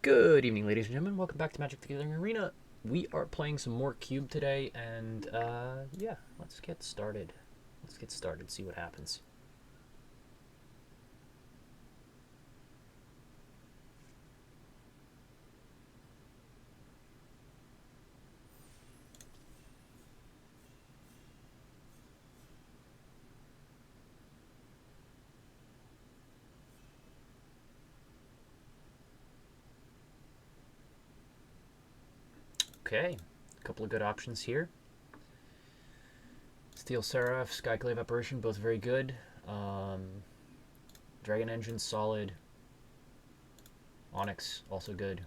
Good evening, ladies and gentlemen. Welcome back to Magic the Gathering Arena. We are playing some more Cube today, and yeah, let's get started. See what happens. Okay, a couple of good options here. Steel Seraph, Skyclave Apparition, both very good. Dragon Engine, solid. Onyx, also good.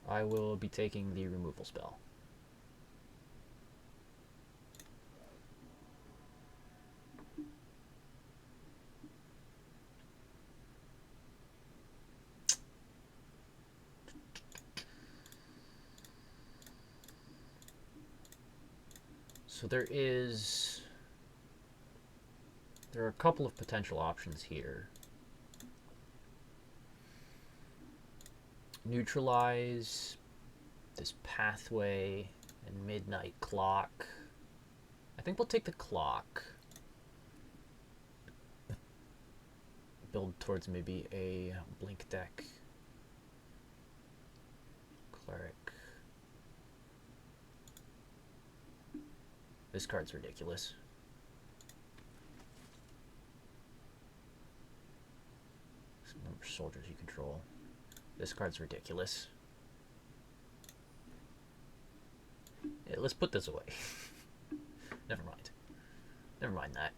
I will be taking the removal spell. So there are a couple of potential options here. Neutralize this pathway and midnight clock. I think we'll take the clock. Build towards maybe a blink deck. Cleric. This card's ridiculous. Number of soldiers you control. This card's ridiculous. Yeah, let's put this away. Never mind. Never mind that.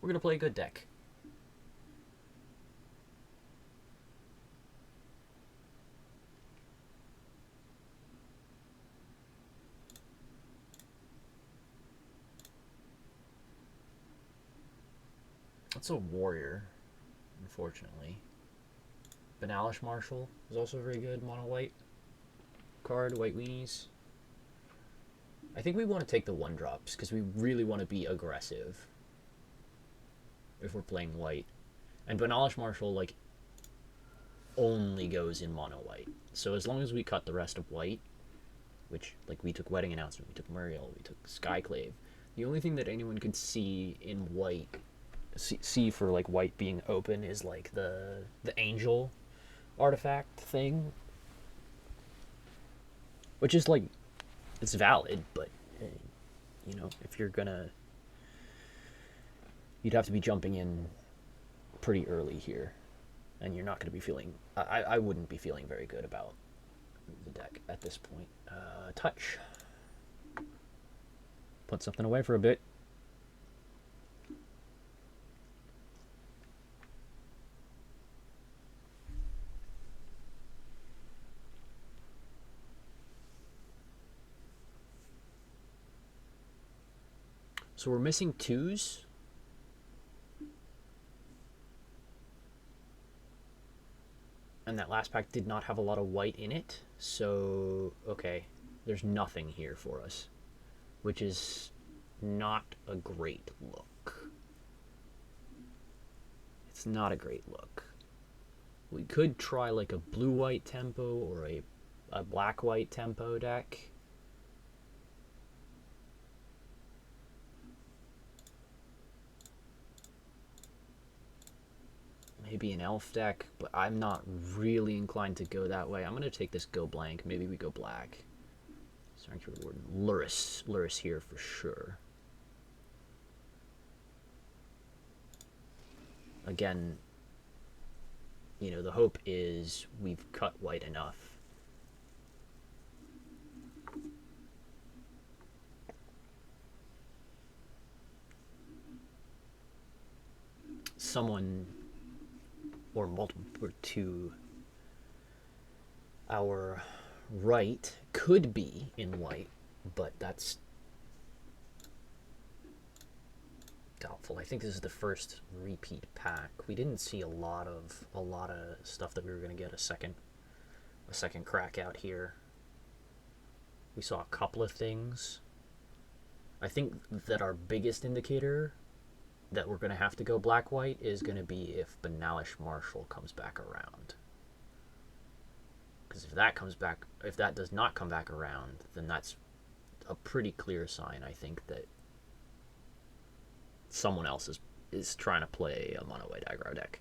We're gonna play a good deck. That's a warrior, unfortunately. Banalish Marshal is also very good. Mono white card, white weenies. I think we want to take the 1-drops because we really want to be aggressive if we're playing white. And Banalish Marshal, like, only goes in mono white. So as long as we cut the rest of white, which, like, we took Wedding Announcement, we took Muriel, we took Skyclave, the only thing that anyone could see in white, see for, like, white being open is, like, the angel artifact thing. Which is, like, it's valid, but, you know, if you're gonna... You'd have to be jumping in pretty early here. And you're not going to be feeling... I wouldn't be feeling very good about the deck at this point. Touch. Put something away for a bit. So we're missing 2s. And that last pack did not have a lot of white in it. So, okay. There's nothing here for us. Which is not a great look. It's not a great look. We could try like a blue-white tempo or a black-white tempo deck. Maybe an elf deck, but I'm not really inclined to go that way. I'm going to take this go blank. Maybe we go black. Sanctuary Warden. Luris here for sure. Again, you know, the hope is we've cut white enough. Someone... or multiple to our right could be in white, but that's doubtful. I think this is the first repeat pack. We didn't see a lot of stuff that we were going to get a second crack out here. We saw a couple of things. I think that our biggest indicator that we're going to have to go black-white is going to be if Banalish Marshall comes back around. Because if that does not come back around, then that's a pretty clear sign, I think, that someone else is trying to play a mono white aggro deck.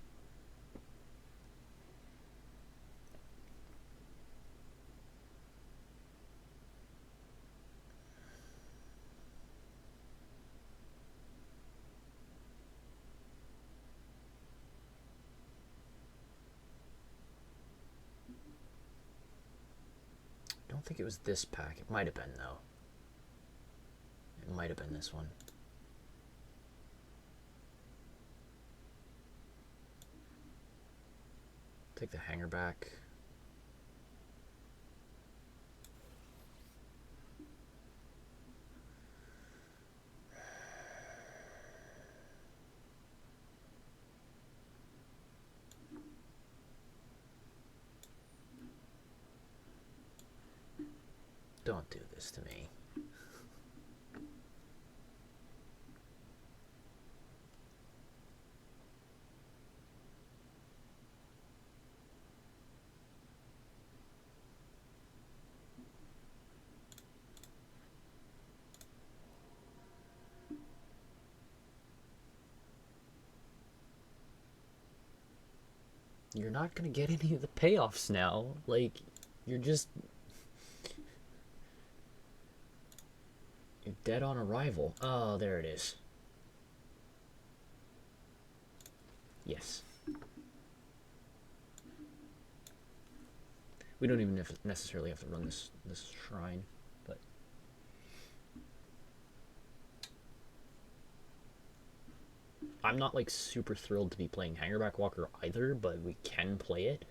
I don't think it was this pack. It might have been, though. It might have been this one. Take the hanger back. Don't do this to me. You're not going to get any of the payoffs now. Like, you're just... You're dead on arrival. Oh, there it is. Yes. We don't even necessarily have to run this shrine, but... I'm not, like, super thrilled to be playing Hangerback Walker either, but we can play it.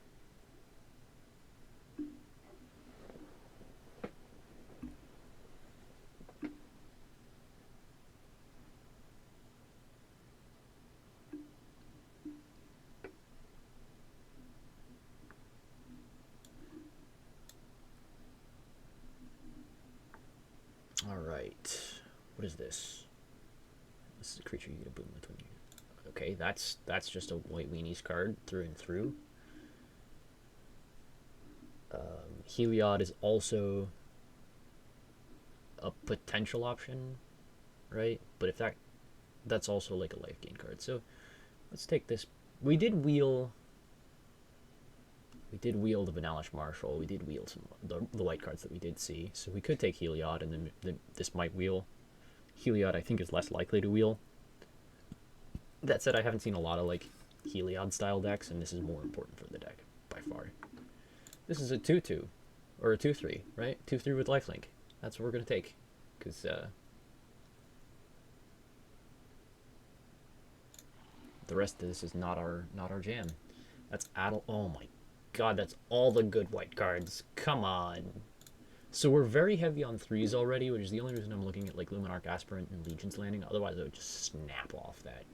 Alright. What is this? This is a creature you get a boom with when you... Okay, that's just a white weenies card through and through. Heliod is also a potential option, right? But if that's also like a life gain card. So let's take this. We did wheel the Banalish Marshall. We did wheel some the white cards that we did see. So we could take Heliod, and then this might wheel. Heliod, I think, is less likely to wheel. That said, I haven't seen a lot of like Heliod style decks, and this is more important for the deck by far. This is a 2/2 or a 2/3, right? 2/3 with lifelink. That's what we're gonna take, because the rest of this is not our jam. That's oh my god, that's all the good white cards. Come on. So we're very heavy on 3s already, which is the only reason I'm looking at like Luminarch Aspirant and Legion's Landing. Otherwise, I would just snap off that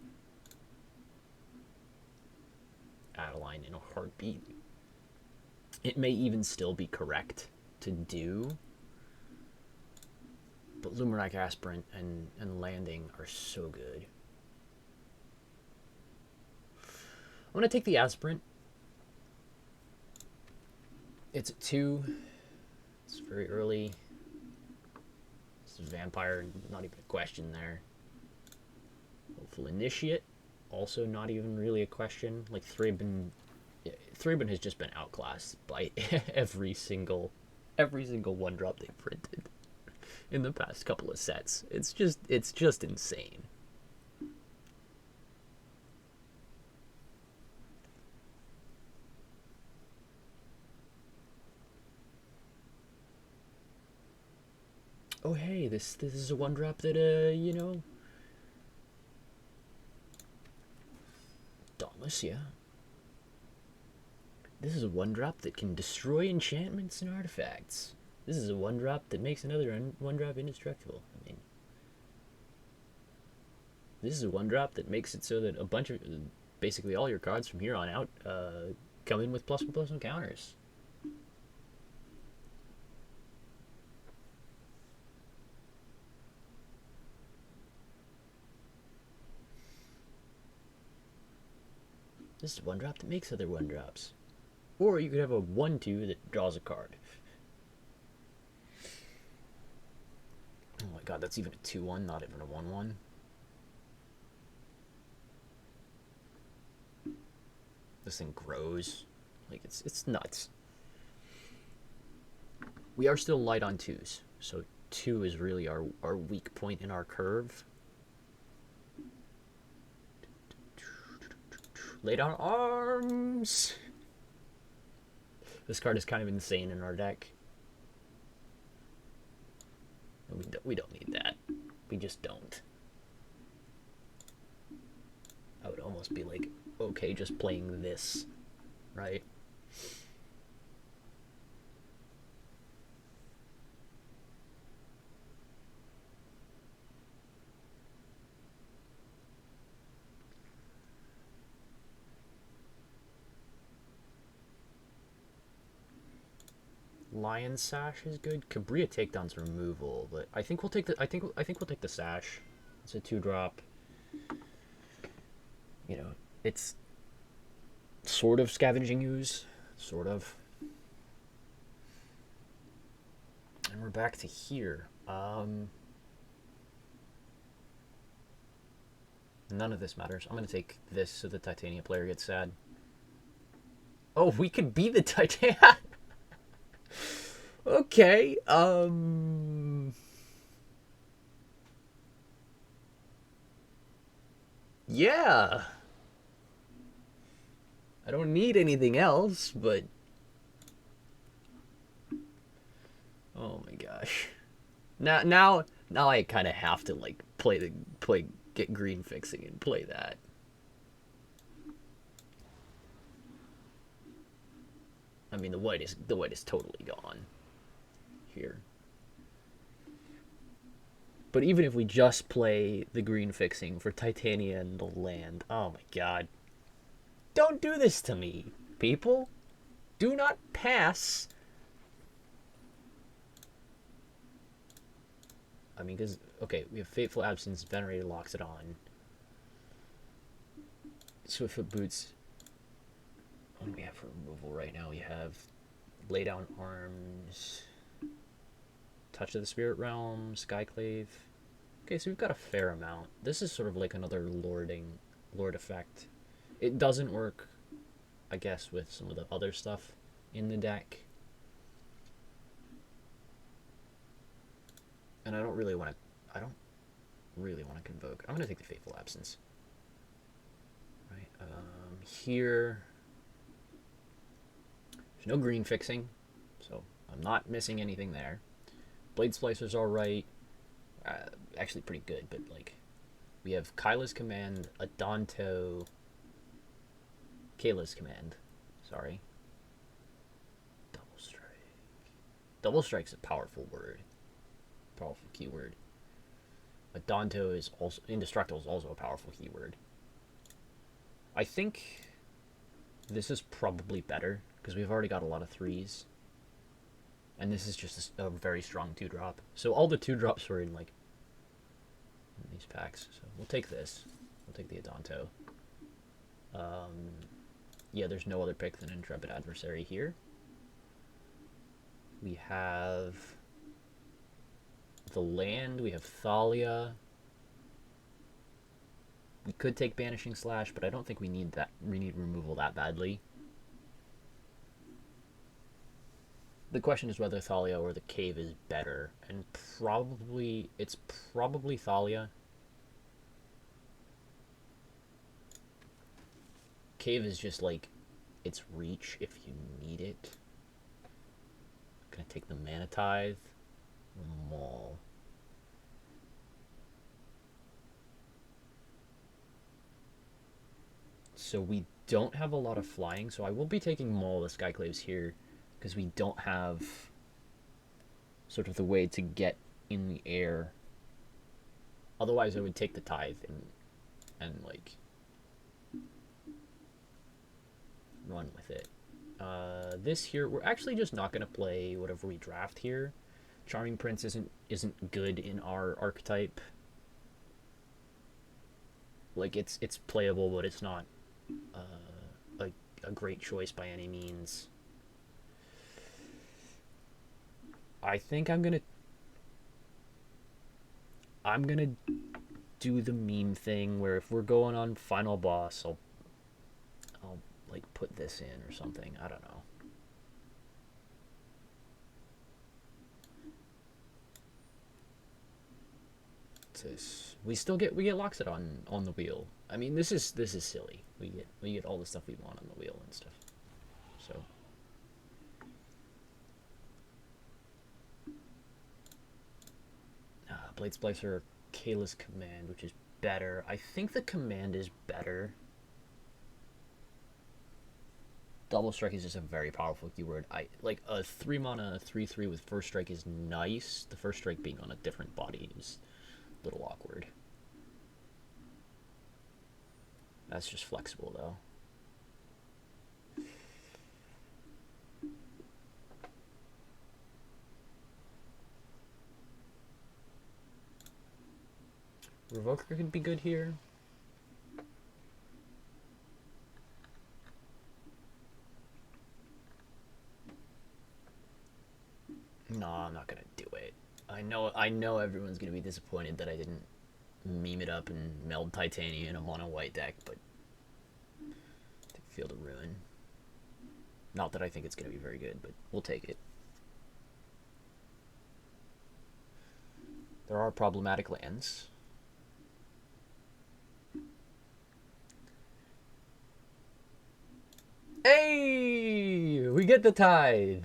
Adeline in a heartbeat. It may even still be correct to do, but Luminarch Aspirant and Landing are so good. I'm going to take the Aspirant. It's at 2. It's very early. This is Vampire, not even a question there. Hopeful Initiate, also not even really a question. Like Thraben has just been outclassed by every single one drop they printed in the past couple of sets. It's just insane. Oh hey, this is a one drop that you know, Dauntless, yeah. This is a one drop that can destroy enchantments and artifacts. This is a one drop that makes another one drop indestructible. I mean, this is a one drop that makes it so that a bunch of basically all your cards from here on out come in with +1/+1 counters. This is one drop that makes other one drops. Or you could have a 1/2 that draws a card. Oh my god, that's even a 2/1, not even a 1/1. This thing grows. Like, it's nuts. We are still light on 2s, so 2 is really our weak point in our curve. Lay down arms! This card is kind of insane in our deck. We don't need that. We just don't. I would almost be like, okay, just playing this, right? Lion Sash is good. Cabria Takedown's removal, but I think we'll take the we'll take the Sash. It's a 2-drop. You know, it's sort of Scavenging Ooze, sort of. And we're back to here. None of this matters. I'm gonna take this so the Titania player gets sad. Oh, we could be the Titania. Okay. Yeah. I don't need anything else, but oh my gosh. Now I kind of have to like get green fixing and play that. I mean, the white is totally gone here. But even if we just play the green fixing for Titania and the land, oh my god. Don't do this to me, people. Do not pass. I mean, because, okay, we have Fateful Absence, Venerator locks it on. Swiftfoot Boots. What do we have for removal right now? We have Lay Down Arms, Touch of the Spirit Realm, Skyclave. Okay, so we've got a fair amount. This is sort of like another Lord effect. It doesn't work, I guess, with some of the other stuff in the deck. And I don't really want to Convoke. I'm going to take the Fateful Absence. Right, here, there's no green fixing, so I'm not missing anything there. Blade Splicer's alright. Actually pretty good, but like, we have Kyla's Command, Adonto, Kayla's Command, sorry. Double Strike. Double Strike's a powerful word. Powerful keyword. Adonto is also, Indestructible is also a powerful keyword. I think this is probably better, because we've already got a lot of 3s. And this is just a very strong 2-drop. So all the 2-drops were in, like, in these packs. So we'll take this. We'll take the Adonto. Yeah, there's no other pick than Intrepid Adversary here. We have the land. We have Thalia. We could take Banishing Slash, but I don't think we need that. We need removal that badly. The question is whether Thalia or the Cave is better, and it's probably Thalia. Cave is just like, it's reach if you need it. I'm gonna take the Mana Tithe, Maul. So we don't have a lot of flying, so I will be taking Maul the Skyclaves here, because we don't have sort of the way to get in the air. Otherwise I would take the Tithe and like run with it. This here, we're actually just not going to play whatever we draft here. Charming Prince isn't good in our archetype. Like, it's playable, but it's not a great choice by any means. I think I'm gonna do the meme thing where if we're going on final boss, I'll like put this in or something. I don't know. We get Loxit on the wheel. I mean, this is silly. We get all the stuff we want on the wheel and stuff. So Blade Splicer, Kayla's Command, which is better. I think the Command is better. Double Strike is just a very powerful keyword. I like a 3-mana 3/3 with First Strike is nice. The First Strike being on a different body is a little awkward. That's just flexible though. Revoker could be good here. No, I'm not gonna do it. I know everyone's gonna be disappointed that I didn't meme it up and meld Titania in a mono white deck, but take Field of Ruin. Not that I think it's gonna be very good, but we'll take it. There are problematic lands. Hey! We get the Tithe!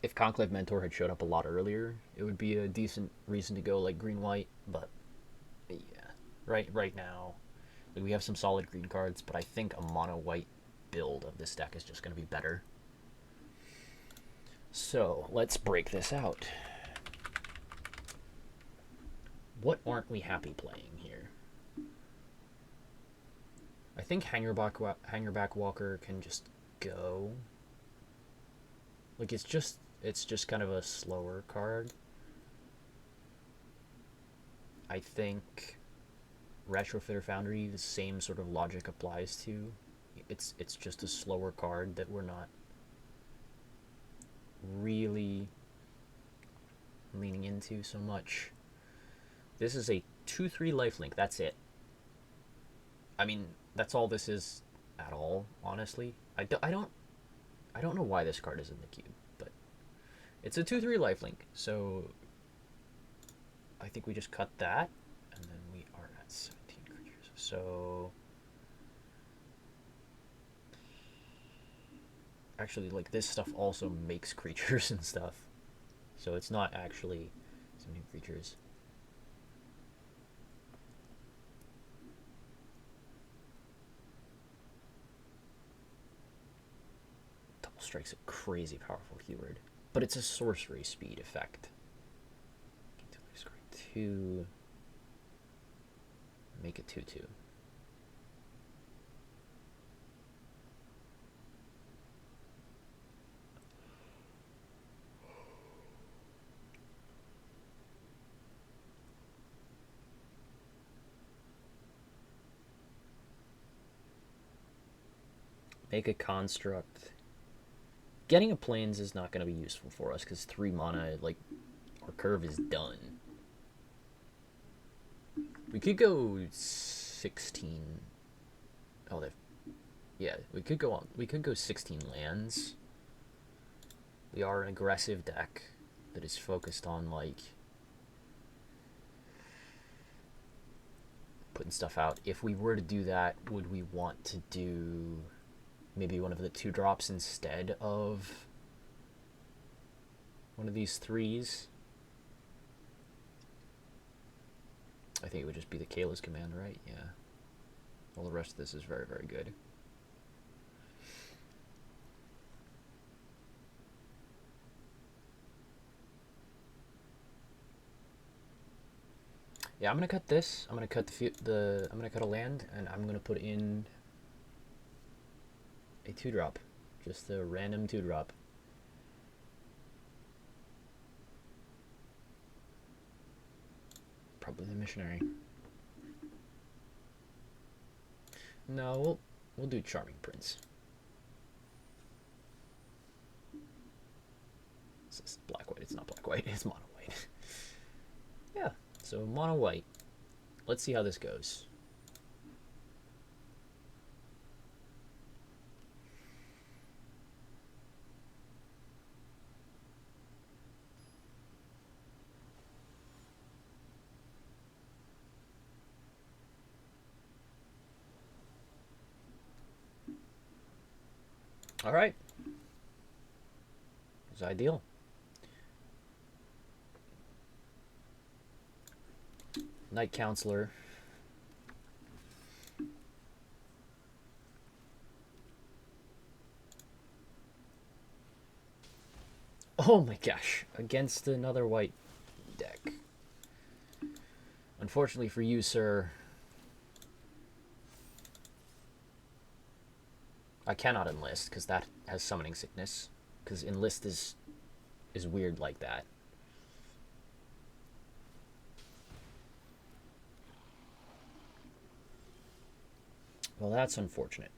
If Conclave Mentor had showed up a lot earlier, it would be a decent reason to go like green-white, but yeah, right now, like, we have some solid green cards, but I think a mono-white build of this deck is just going to be better. So, let's break this out. What aren't we happy playing here? I think Hangerback Walker can just go. Like, it's just kind of a slower card. I think Retrofitter Foundry, the same sort of logic applies to. It's just a slower card that we're not really leaning into so much. This is a 2/3 lifelink. That's it. I mean, that's all this is at all, honestly. I don't know why this card is in the cube, but it's a 2/3 lifelink, so I think we just cut that, and then we are at 17 creatures. So actually, like, this stuff also makes creatures and stuff, so it's not actually 17 creatures. Strike's a crazy powerful keyword, but it's a sorcery speed effect. Score 2, make it 2/2. Make a construct. Getting a plains is not going to be useful for us because 3 mana, like, our curve is done. We could go 16. Oh, yeah, we could go 16 lands. We are an aggressive deck that is focused on, like, putting stuff out. If we were to do that, would we want to do maybe one of the 2-drops instead of one of these 3s? I think it would just be the Kayla's Command, right? Yeah. All the rest of this is very, very good. Yeah, I'm gonna cut this. I'm gonna cut I'm gonna cut a land, and I'm gonna put in a 2-drop, just a random 2-drop. Probably the missionary. No, we'll do Charming Prince. It's black white. It's not black white. It's mono white. Yeah. So mono white. Let's see how this goes. All right. It's ideal. Knight Counselor. Oh my gosh. Against another white deck. Unfortunately for you, sir, I cannot enlist because that has summoning sickness. Because enlist is weird like that. Well, that's unfortunate.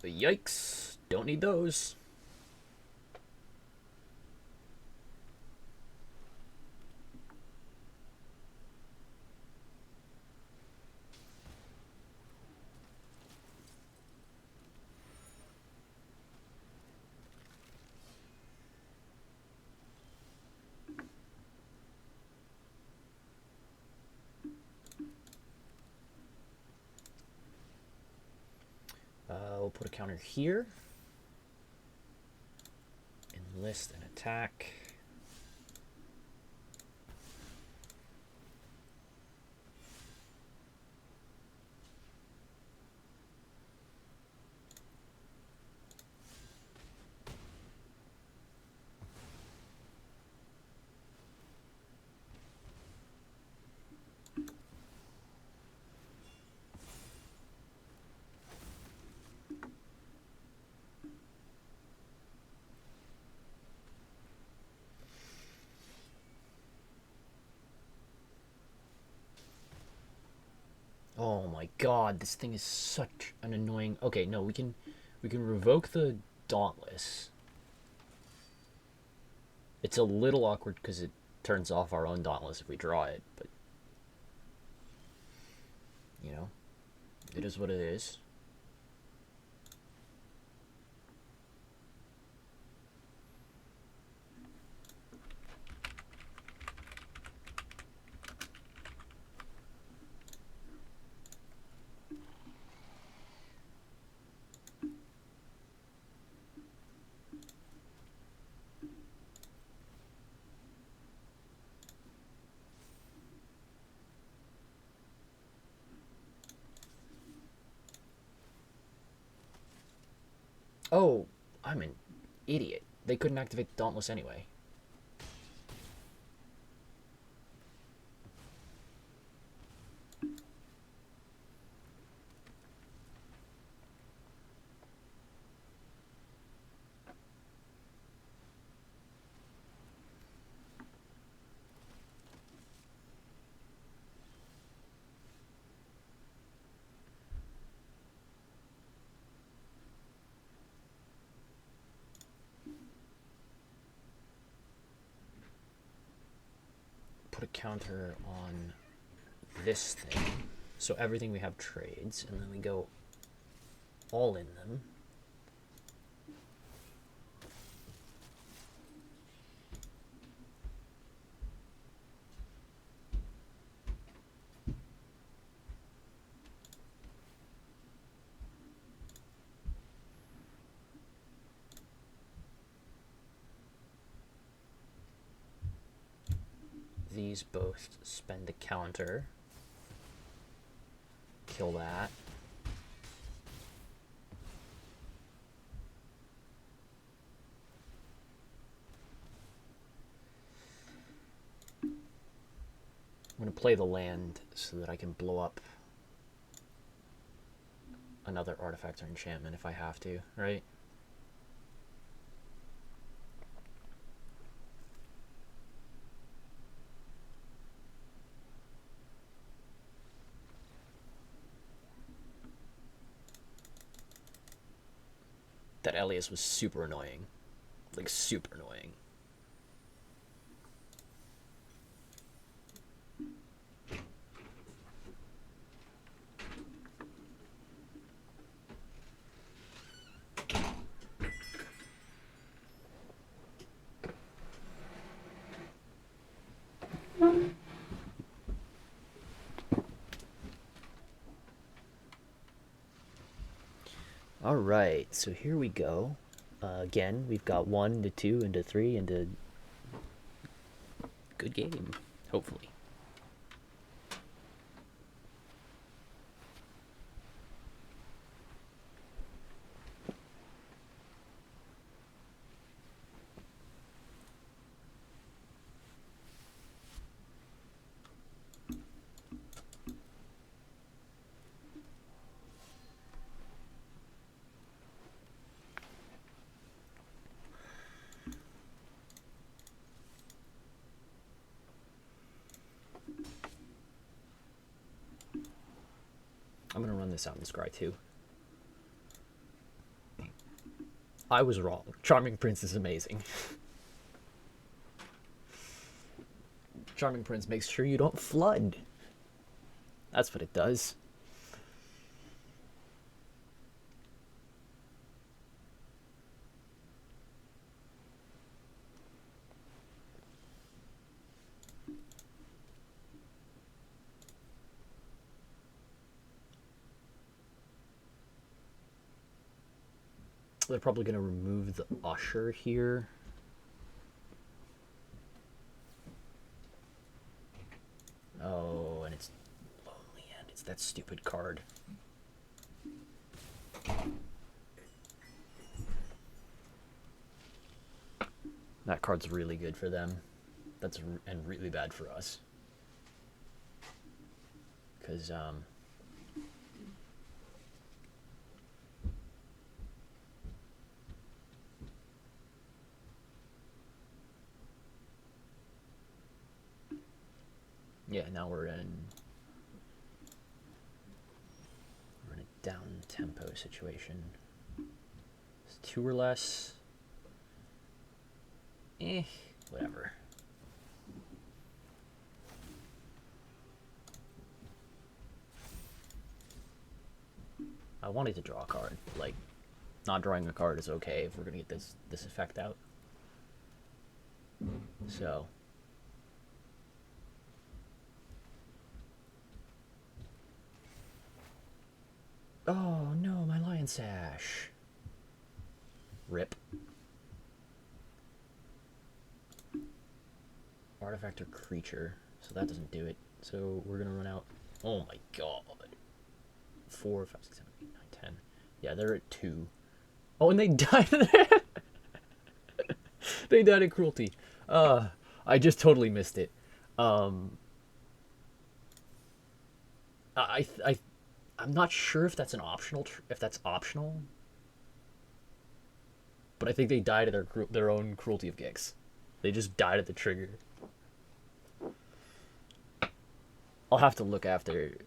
But yikes, don't need those. We'll put a counter here. Enlist and attack. Oh my god, this thing is such an annoying... Okay, no, we can revoke the Dauntless. It's a little awkward because it turns off our own Dauntless if we draw it, but... You know, it is what it is. Oh, I'm an idiot. They couldn't activate the Dauntless anyway. Put a counter on this thing. So everything we have trades, and then we go all in them. These both spend a counter. Kill that. I'm going to play the land so that I can blow up another artifact or enchantment if I have to, right? That Elias was super annoying. Like, super annoying. All right, so here we go. Again, we've got 1 into 2 into 3 into good game, hopefully. I'm gonna run this out in Scry too. I was wrong. Charming Prince is amazing. Charming Prince makes sure you don't flood. That's what it does. They're probably going to remove the Usher here. Oh, and it's Lonely End. It's that stupid card. That card's really good for them. And really bad for us. Because, yeah, now we're in a down tempo situation. It's 2 or less. Whatever. I wanted to draw a card. Like, not drawing a card is okay if we're gonna get this effect out. So. Oh no, my Lion Sash. Rip. Artifact or creature, so that doesn't do it. So we're gonna run out. Oh my god. 4, 5, 6, 7, 8, 9, 10. Yeah, they're at 2. Oh, and they died. They died of cruelty. I just totally missed it. I'm not sure if that's an optional. If that's optional, but I think they died of their own cruelty of Gix. They just died at the trigger. I'll have to look after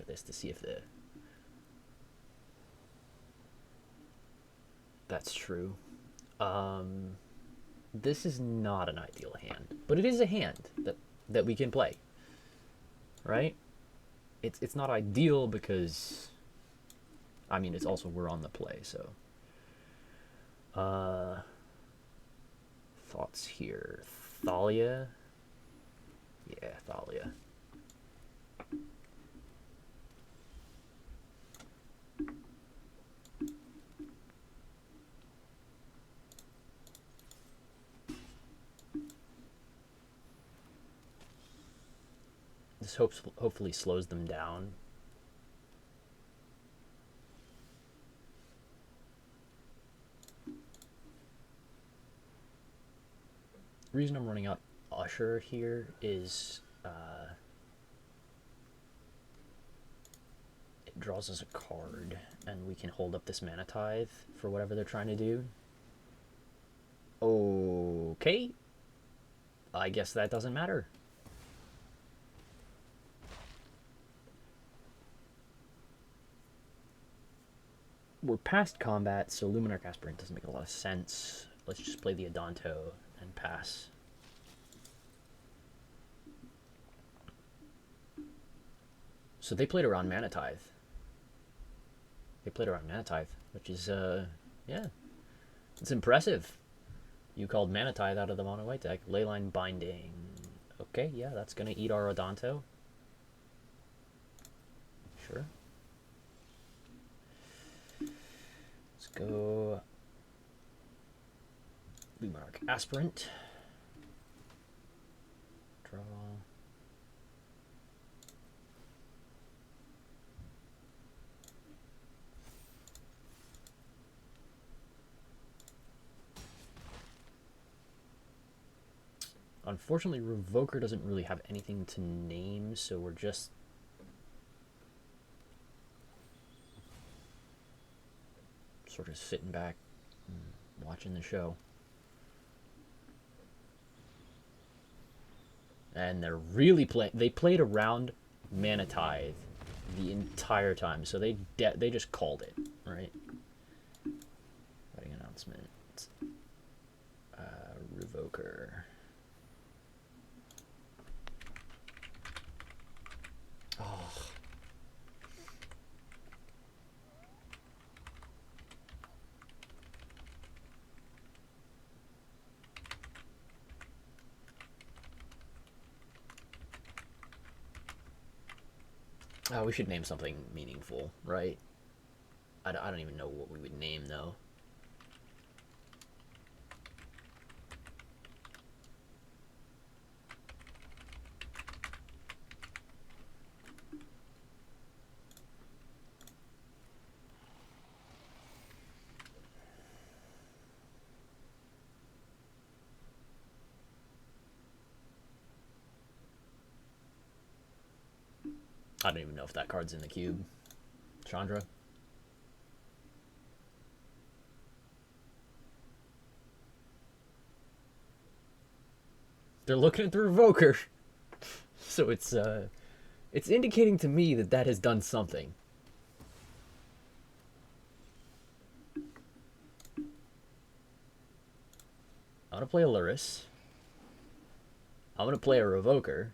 this to see if that's true. This is not an ideal hand, but it is a hand that we can play. right? It's not ideal because, I mean, it's also we're on the play, so. Thoughts here. Thalia. Yeah, Thalia. This hopefully slows them down. The reason I'm running out Usher here is it draws us a card, and we can hold up this Mana Tithe for whatever they're trying to do. Okay. I guess that doesn't matter. We're past combat, so Luminarch Aspirant doesn't make a lot of sense. Let's just play the Adanto and pass. So they played around Mana Tithe. They played around Mana Tithe, which is, yeah, it's impressive. You called Mana Tithe out of the mono white deck. Leyline Binding. Okay, yeah, that's gonna eat our Adanto. Sure. Let's go Luminarch Aspirant. Draw. Unfortunately, Revoker doesn't really have anything to name, so we're just sort of sitting back and watching the show. And they're really playing. They played around Mana Tithe the entire time, so they just called it, right? Wedding announcement. Revoker. Oh. Oh, we should name something meaningful, right? I don't even know what we would name, though. I don't even know if that card's in the cube. Chandra? They're looking at the Revoker. So it's indicating to me that has done something. I'm gonna play a Luris. I'm gonna play a Revoker.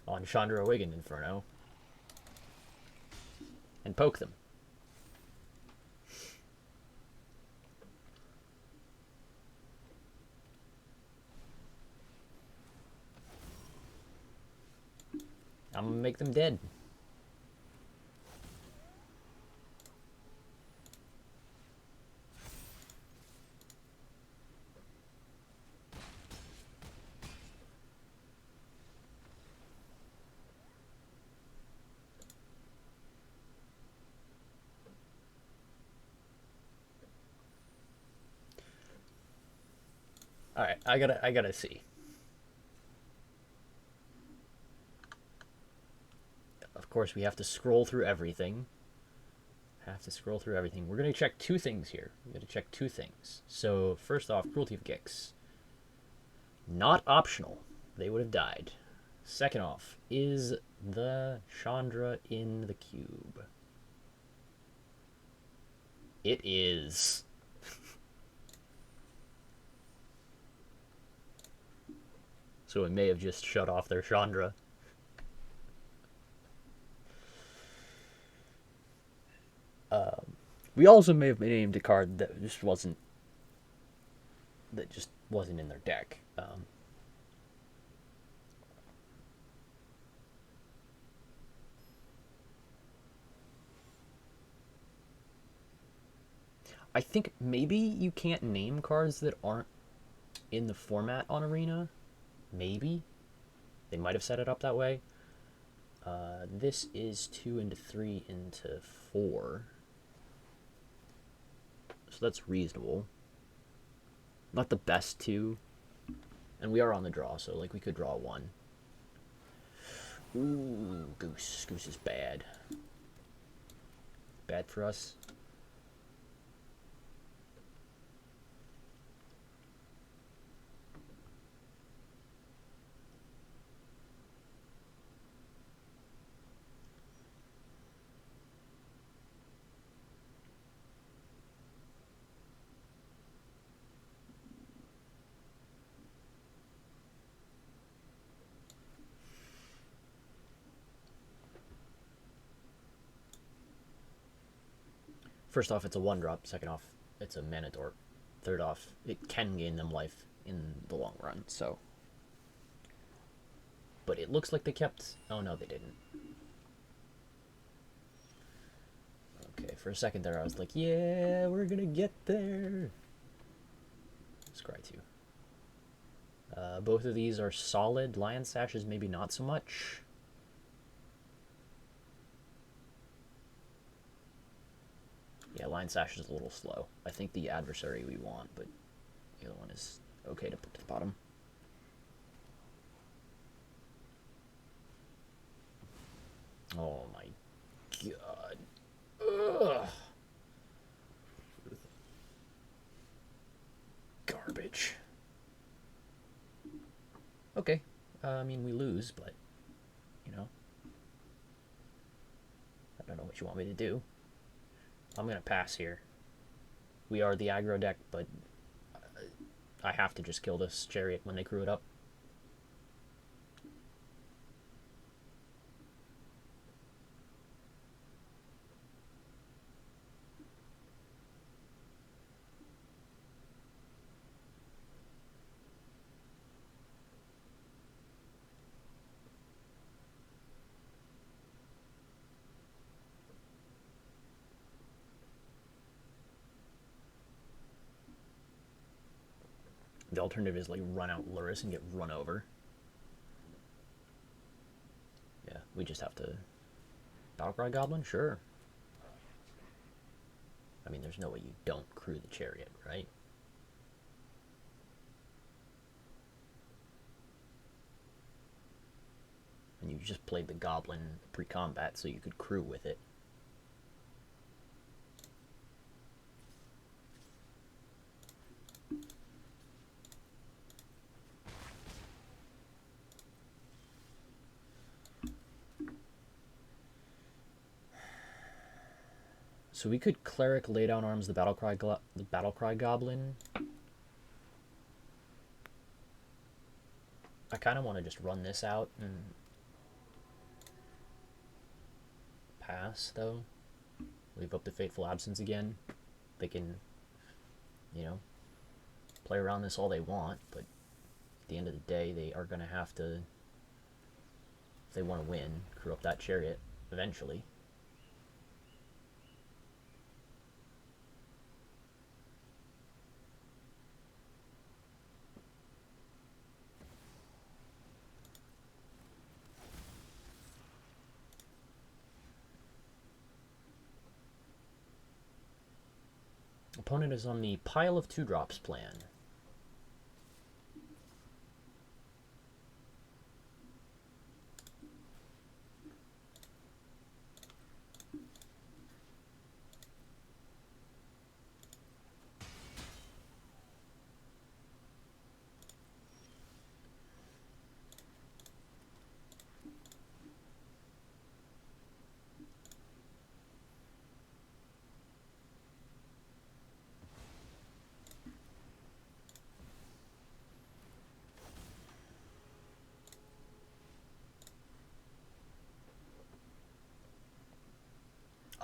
On Chandra Wigan Inferno. And poke them. I'm gonna make them dead. All right, I gotta see. Of course, we have to scroll through everything. We're gonna check two things here. We gotta check two things. So first off, Cruelty of Gix. Not optional. They would have died. Second off, is the Chandra in the cube? It is. So it may have just shut off their Chandra. We also may have named a card that just wasn't in their deck. I think maybe you can't name cards that aren't in the format on Arena. Maybe they might have set it up that way. This is 2 into 3 into 4, so that's reasonable. Not the best 2, and we are on the draw, so like we could draw 1. Ooh, Goose. Goose is bad. Bad for us. First off, it's a 1-drop. Second off, it's a mana dork. Third off, it can gain them life in the long run, so. But it looks like they kept... Oh, no, they didn't. Okay, for a second there, I was like, yeah, we're gonna get there. Scry 2. Both of these are solid. Lion Sashes, maybe not so much. Yeah, Lion Sash is a little slow. I think the Adversary we want, but the other one is okay to put to the bottom. Oh my god. Ugh. Garbage. Okay. I mean, we lose, but, you know. I don't know what you want me to do. I'm going to pass here. We are the aggro deck, but I have to just kill this Chariot when they crew it up. The alternative is like run out Luris and get run over. Yeah, we just have to... Battlecry Goblin? Sure. I mean, there's no way you don't crew the Chariot, right? And you just played the Goblin pre-combat so you could crew with it. So we could Cleric, lay down arms, the Battlecry Goblin. I kind of want to just run this out and pass, though. Leave up the Fateful Absence again. They can, you know, play around this all they want, but at the end of the day, they are going to have to, if they want to win, crew up that Chariot eventually. Opponent is on the pile of 2-drops plan.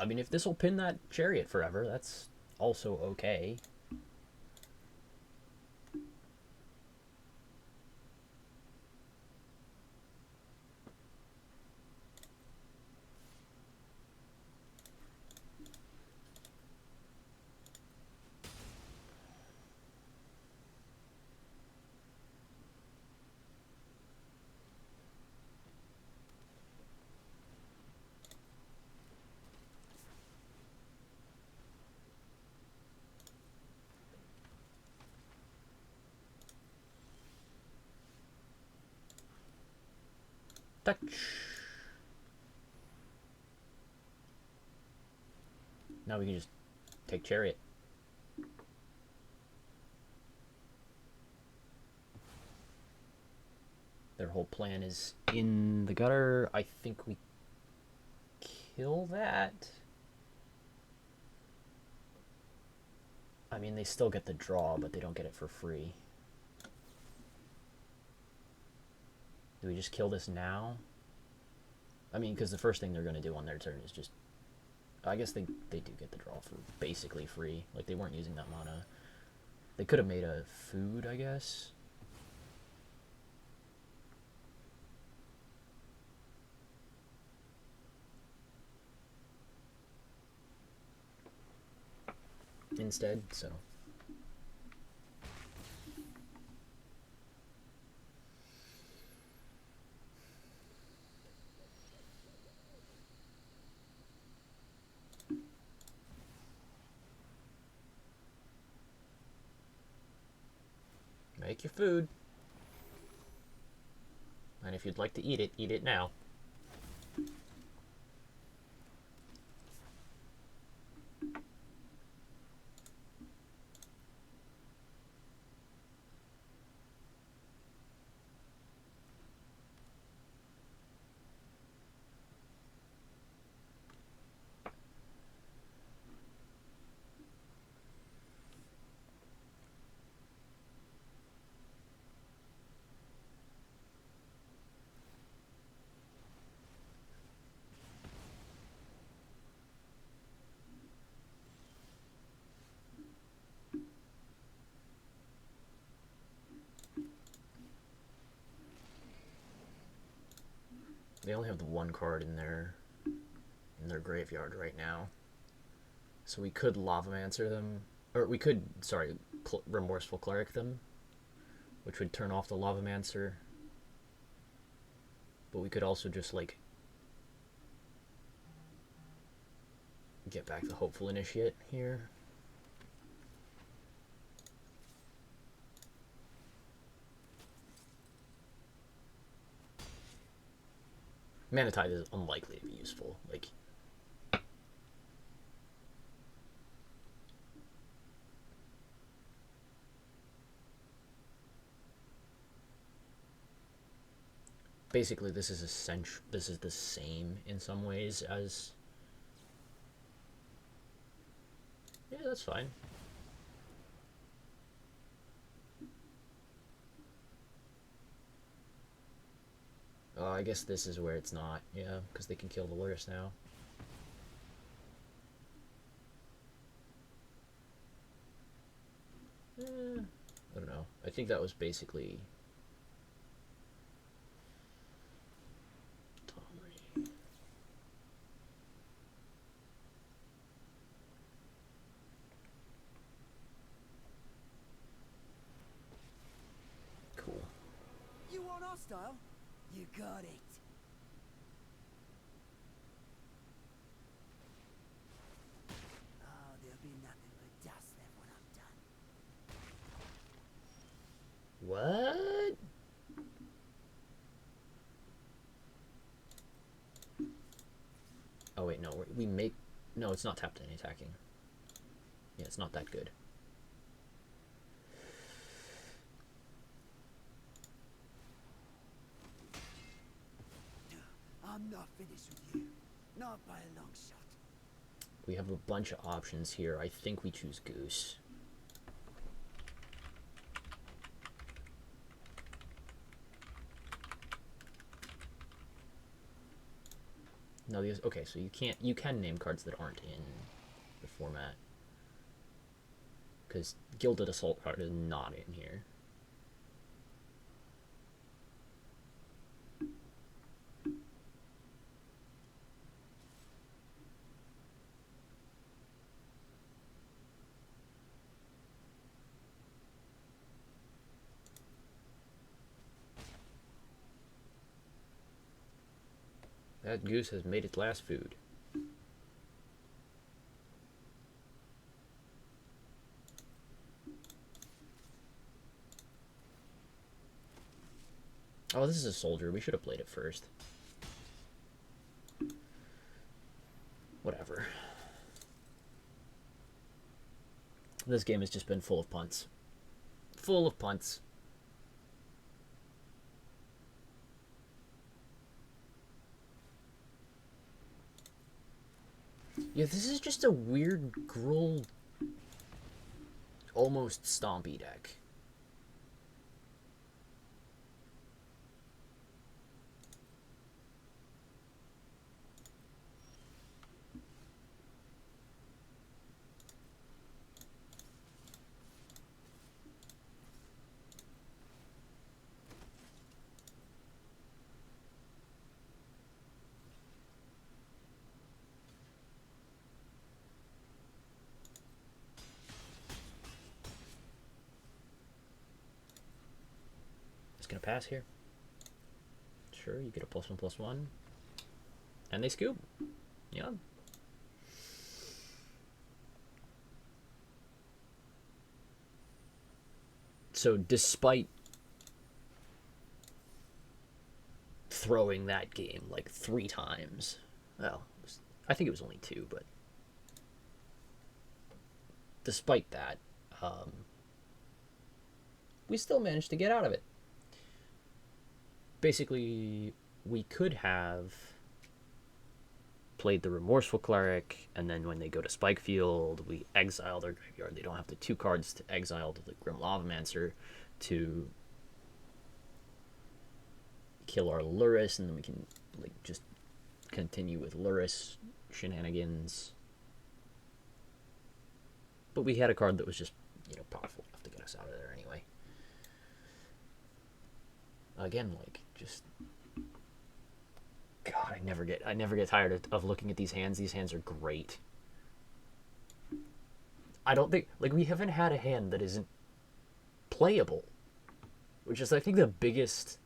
I mean, if this will pin that Chariot forever, that's also okay. Touch. Now we can just take Chariot. Their whole plan is in the gutter. I think we kill that. I mean, they still get the draw, but they don't get it for free. Do we just kill this now? I mean, because the first thing they're going to do on their turn is just... I guess they do get the draw for basically free. Like, they weren't using that mana. They could have made a food, I guess. Instead, so... Make your food. And if you'd like to eat it now. They only have the one card in their graveyard right now. So we could Lavamancer them, or we could, sorry, Remorseful Cleric them, which would turn off the Lavamancer. But we could also just, like, get back the Hopeful Initiate here. Mana Tide is unlikely to be useful. Like, basically, this is the same in some ways as... Yeah, that's fine. I guess this is where it's not, yeah, because they can kill the Lurrus now. I don't know. I think that was basically... Cool. You want hostile? You got it. Oh, there'll be nothing but dust left when I'm done. What? Oh wait, no, we make... No, it's not tapped any attacking. Yeah, it's not that good. I'm not finished with you. Not by a long shot. We have a bunch of options here. I think we choose Goose. No, these okay. So you can name cards that aren't in the format because Gilded Assault card is not in here. That goose has made its last food. Oh, this is a soldier. We should have played it first. Whatever. This game has just been full of punts. Full of punts. Yeah, this is just a weird Gruul almost stompy deck. It's gonna pass here. Sure, you get a +1/+1. And they scoop. Yeah. So despite throwing that game like 3 times, well, I think it was only 2, but despite that, we still managed to get out of it. Basically, we could have played the Remorseful Cleric, and then when they go to Spikefield, we exile their graveyard. They don't have the 2 cards to exile to the Grim Lavamancer to kill our Lurrus, and then we can like just continue with Lurrus shenanigans. But we had a card that was just, powerful enough to get us out of there anyway. Again, like, just God, I never get tired of looking at these hands. These hands are great. I don't think we haven't had a hand that isn't playable, which is I think the biggest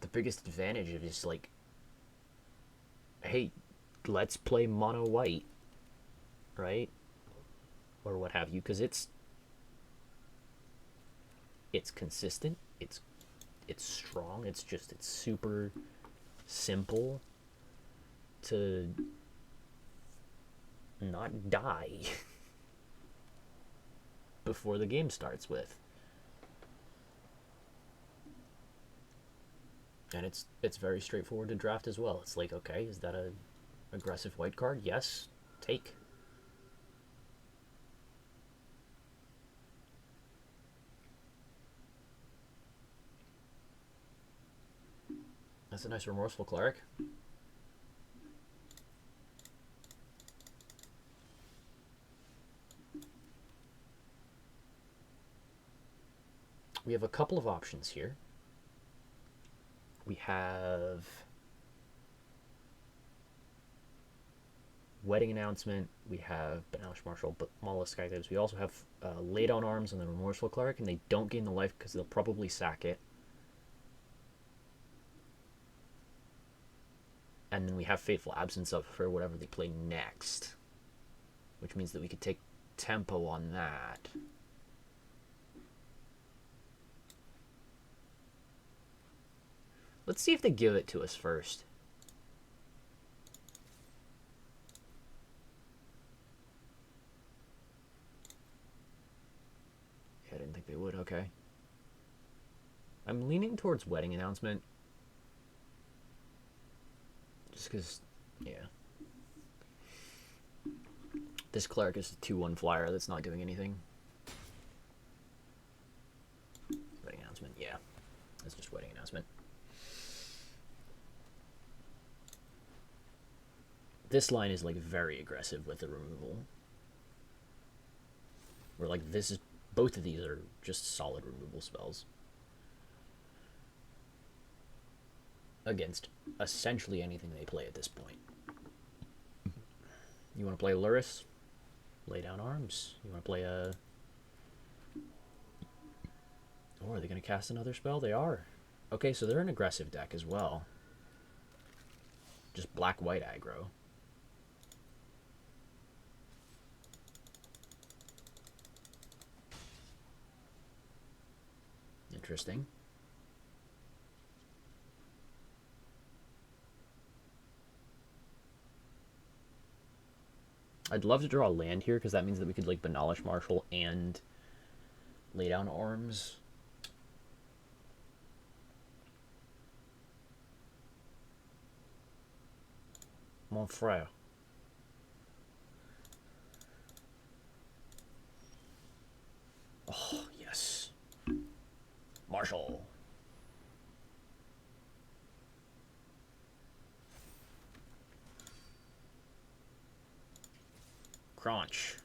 advantage of just like, hey, let's play mono white, right? Or what have you, because it's consistent, it's strong, it's super simple to not die before the game starts with. And it's very straightforward to draft as well. It's like, okay, is that a aggressive white card? Yes, take. That's a nice Remorseful Cleric. We have a couple of options here. We have Wedding Announcement, we have Banalish Marshal, but Mollusk Skydives. We also have Lay Down Arms and the Remorseful Cleric, and they don't gain the life because they'll probably sack it. And then we have Fateful Absence up for whatever they play next, which means that we could take tempo on that. Let's see if they give it to us first. Yeah, I didn't think they would. Okay. I'm leaning towards Wedding Announcement. Just because, yeah. This Cleric is a 2/1 flyer that's not doing anything. Wedding Announcement, yeah. That's just Wedding Announcement. this line is like very aggressive with the removal. Where like this is both of these are just solid removal spells against essentially anything they play at this point. You want to play Luris? Lay down arms. You want to play a... Oh, are they going to cast another spell? They are. Okay, so they're an aggressive deck as well. Just black-white aggro. Interesting. I'd love to draw a land here because that means that we could like Banalish Marshal and lay down arms. Mon frère. Oh, yes. Marshall. Crunch.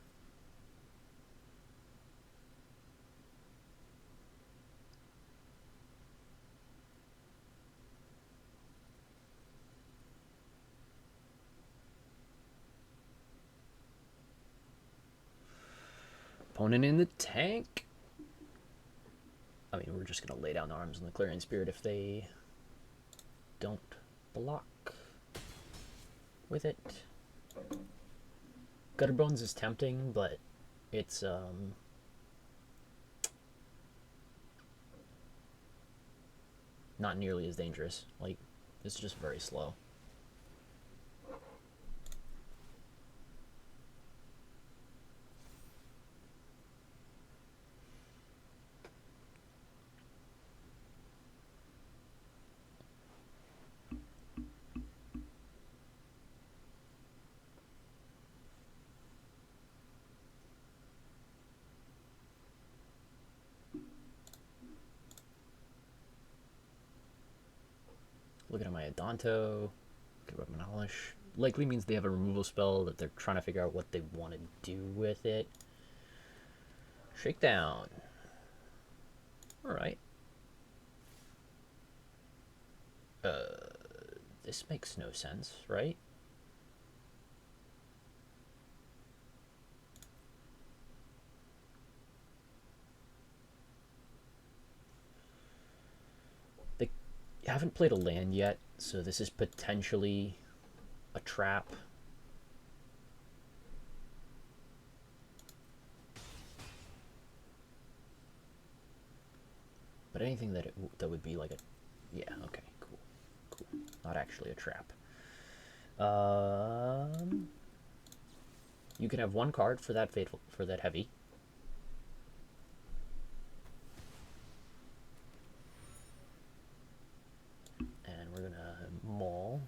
Opponent in the tank. I mean, we're just going to lay down arms in the Clarion Spirit if they don't block with it. Gutterbones is tempting, but it's not nearly as dangerous. Like, it's just very slow. Looking at my Adonto. Give up Manalish. Likely means they have a removal spell that they're trying to figure out what they want to do with it. Shakedown. Alright. This makes no sense, right? They haven't played a land yet, so this is potentially a trap. But anything that that would be like a... Yeah, okay, cool. Cool. Not actually a trap. You can have one card for that faithful, for that heavy. And we're gonna maul.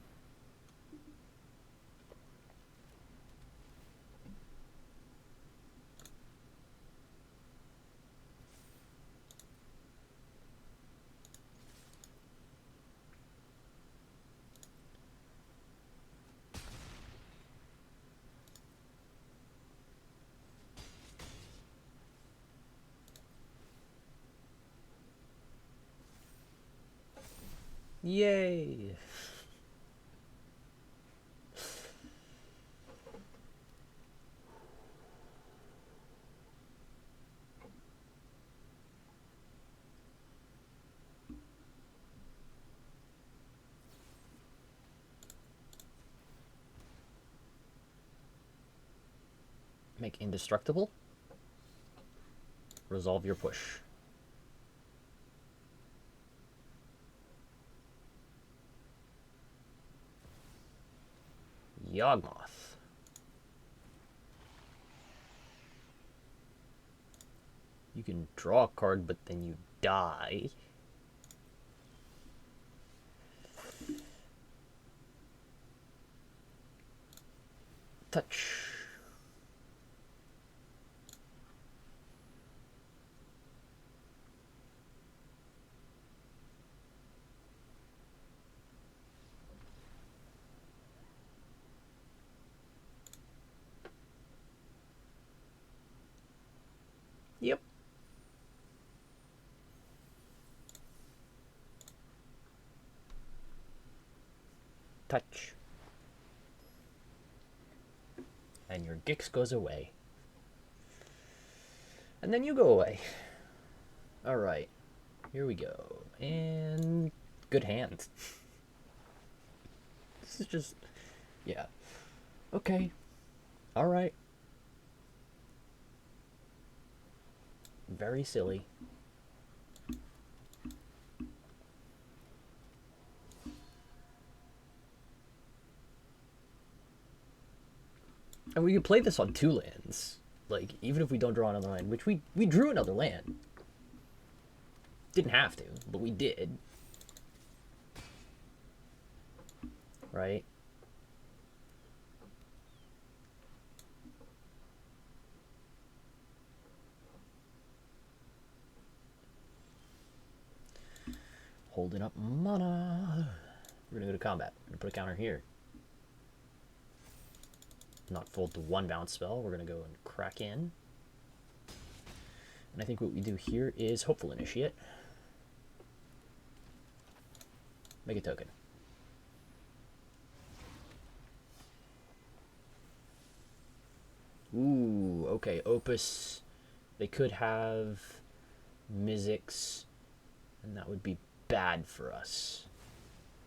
Yay! Make indestructible. Resolve your push. Yawgmoth. You can draw a card, but then you die. Touch. touch. And your Gix goes away. And then you go away. Alright. Here we go. And good hand. This is just... yeah. Okay. Alright. Very silly. And we could play this on 2 lands. Like, even if we don't draw another land, which we drew another land. Didn't have to, but we did. Right? Holding up mana. We're gonna go to combat. We're gonna put a counter here. Not fold the 1 bounce spell. We're gonna go and crack in. And I think what we do here is Hopeful Initiate. Make a token. Ooh, okay. Opus. They could have Mizzix, and that would be bad for us.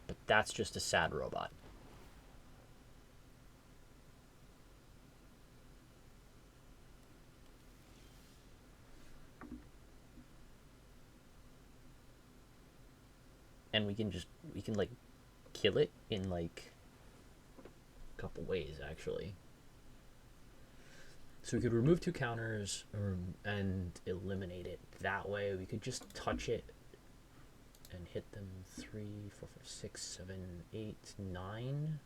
But that's just a sad robot. And we can like kill it in like a couple ways actually. So we could remove 2 counters and eliminate it that way. We could just touch it and hit them 3, 4, 5, 6, 7, 8, 9.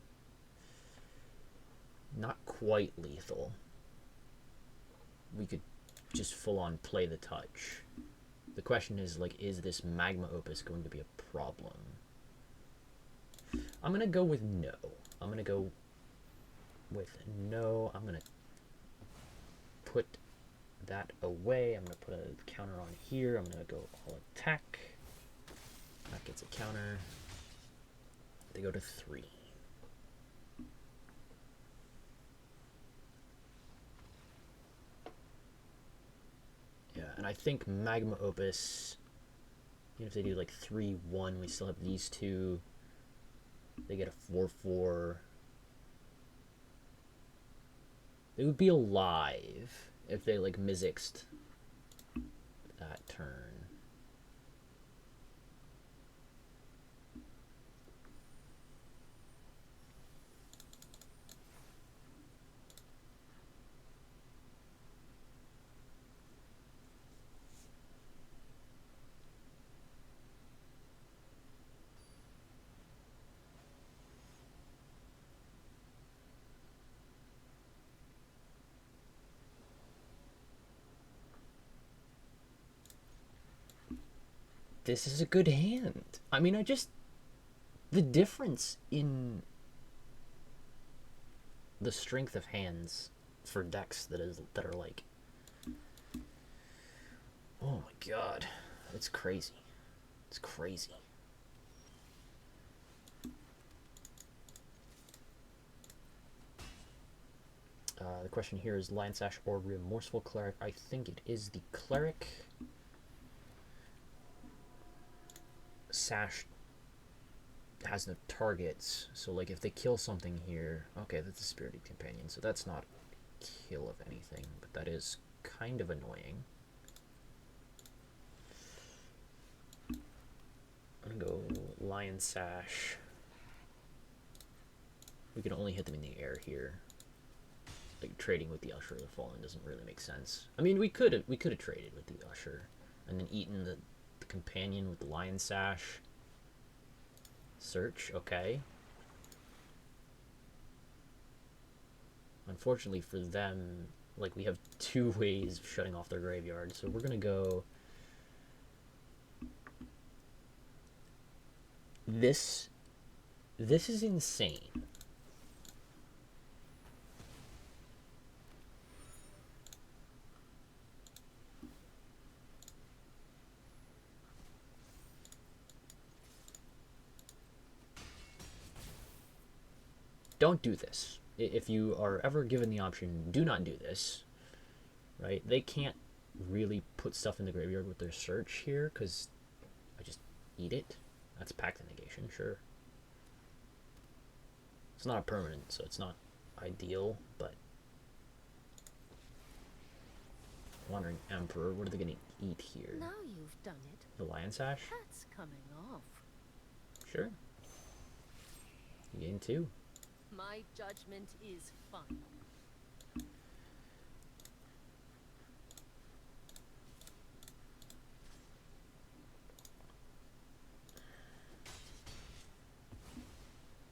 Not quite lethal. We could just full on play the touch. The question is, like, is this Magma Opus going to be a problem? I'm going to go with no. I'm going to go with no. I'm going to put that away. I'm going to put a counter on here. I'm going to go all attack. That gets a counter. They go to 3. Yeah, and I think Magma Opus, even if they do like 3-1, we still have these 2. They get a 4-4. They would be alive if they like Mizzixed that turn. This is a good hand. I mean, the difference in the strength of hands for decks that are like, oh my god, it's crazy. It's crazy. The question here is Lion Sash or Remorseful Cleric. I think it is the Cleric. Sash has no targets, so like if they kill something here, okay, that's a Spirited Companion, so that's not a kill of anything, but that is kind of annoying. I'm gonna go Lion Sash. We can only hit them in the air here. Like trading with the Usher of the Fallen doesn't really make sense. I mean, we could have traded with the Usher and then eaten the companion with the Lion Sash. Search, okay. Unfortunately for them, like, we have 2 ways of shutting off their graveyard, so we're gonna go this is insane. don't do this. If you are ever given the option, do not do this. Right? They can't really put stuff in the graveyard with their search here because I just eat it. That's Pact of Negation, sure. It's not a permanent, so it's not ideal, but Wandering Emperor, what are they gonna eat here? Now you've done it. The Lion Sash? That's coming off. Sure. You gain 2. My judgment is final.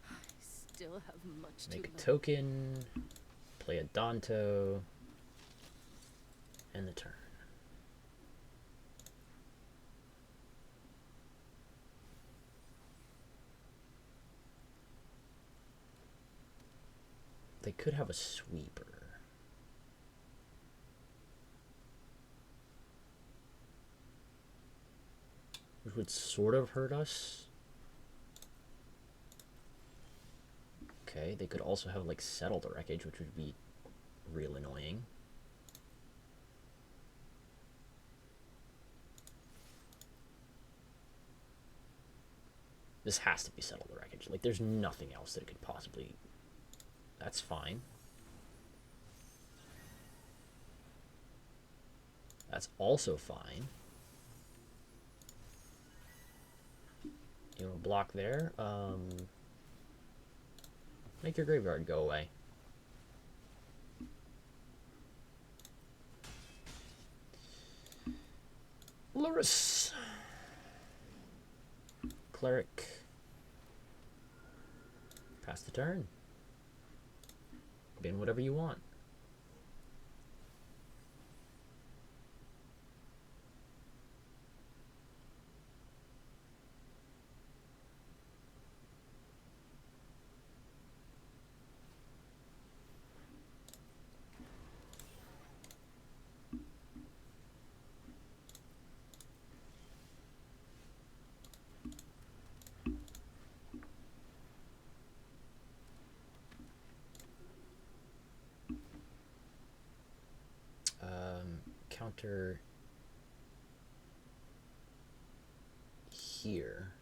I still have much Make to a learn. token, play a Danto, end the turn. They could have a sweeper. Which would sort of hurt us. Okay, they could also have like Settle the Wreckage, which would be real annoying. This has to be Settle the Wreckage. Like, there's nothing else that it could possibly... That's fine. That's also fine. You know, block there. Make your graveyard go away. Loris. Cleric. Pass the turn. Bin whatever you want. Counter here.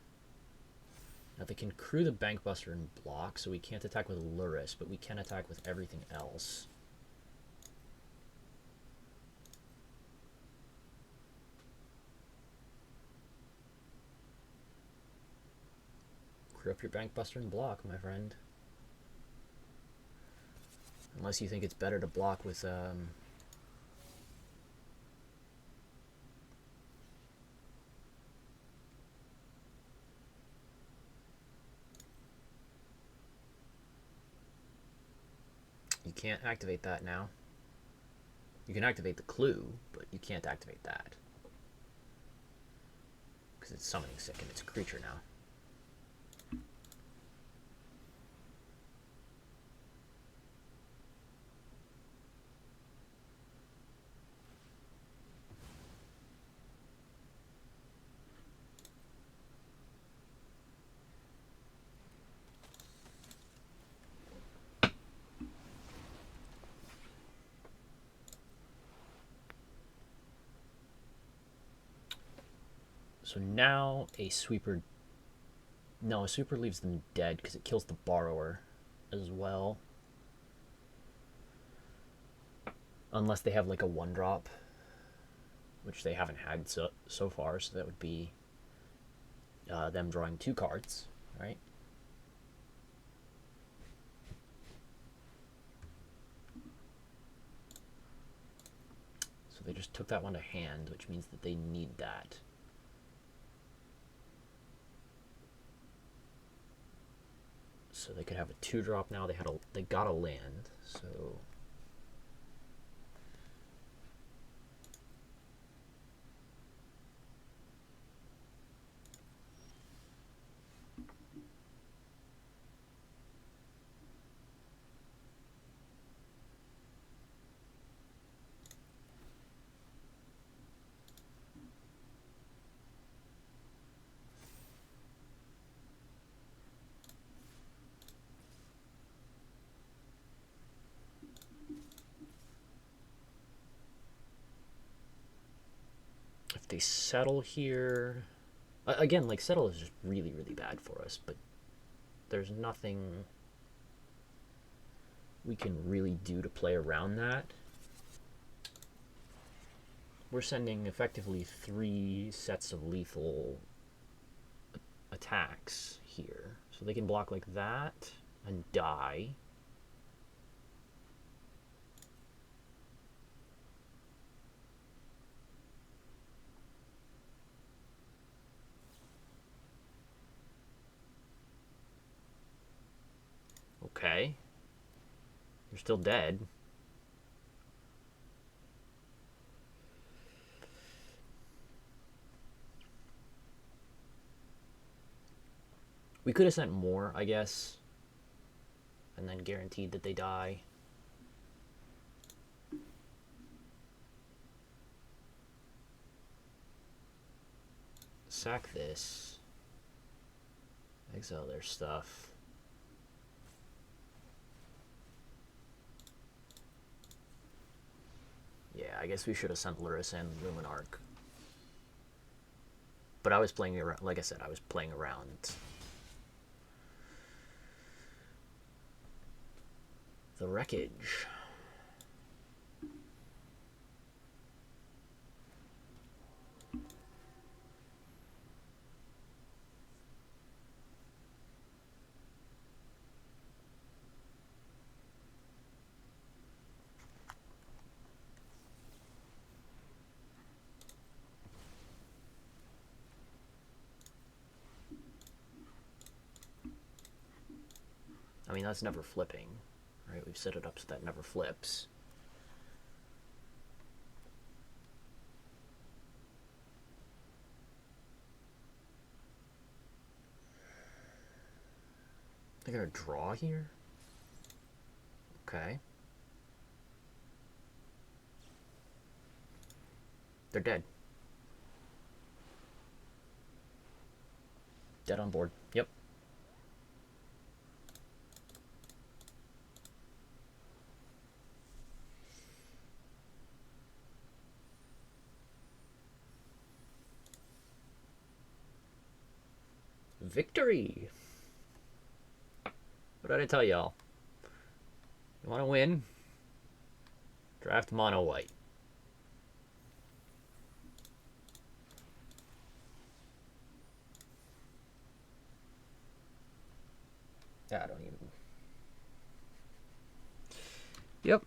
Now they can crew the Bankbuster and block, so we can't attack with Luris, but we can attack with everything else. Crew up your Bankbuster and block, my friend. Unless you think it's better to block with you can't activate that now. You can activate the clue, but you can't activate that. Because it's summoning sick and it's a creature now. So now a sweeper... No, a sweeper leaves them dead because it kills the borrower as well. Unless they have like a 1-drop, which they haven't had so far, so that would be them drawing 2 cards, right? So they just took that one to hand, which means that they need that. So they could have a 2-drop now. They got a land, so They settle here. Again, like, settle is just really, really bad for us, but there's nothing we can really do to play around that. We're sending effectively 3 sets of lethal attacks here. So they can block like that and die. Okay. You're still dead. We could have sent more, I guess, and then guaranteed that they die. Sack this. Exile their stuff. Yeah, I guess we should have sent Luris and Luminarch. But I was playing around, like I said, I was playing around the wreckage. I mean, that's never flipping, right? We've set it up so that never flips. They're gonna draw here? Okay. They're dead. Dead on board. Yep. Victory! What did I tell y'all? You want to win? Draft mono white. Yeah, I don't even. Yep.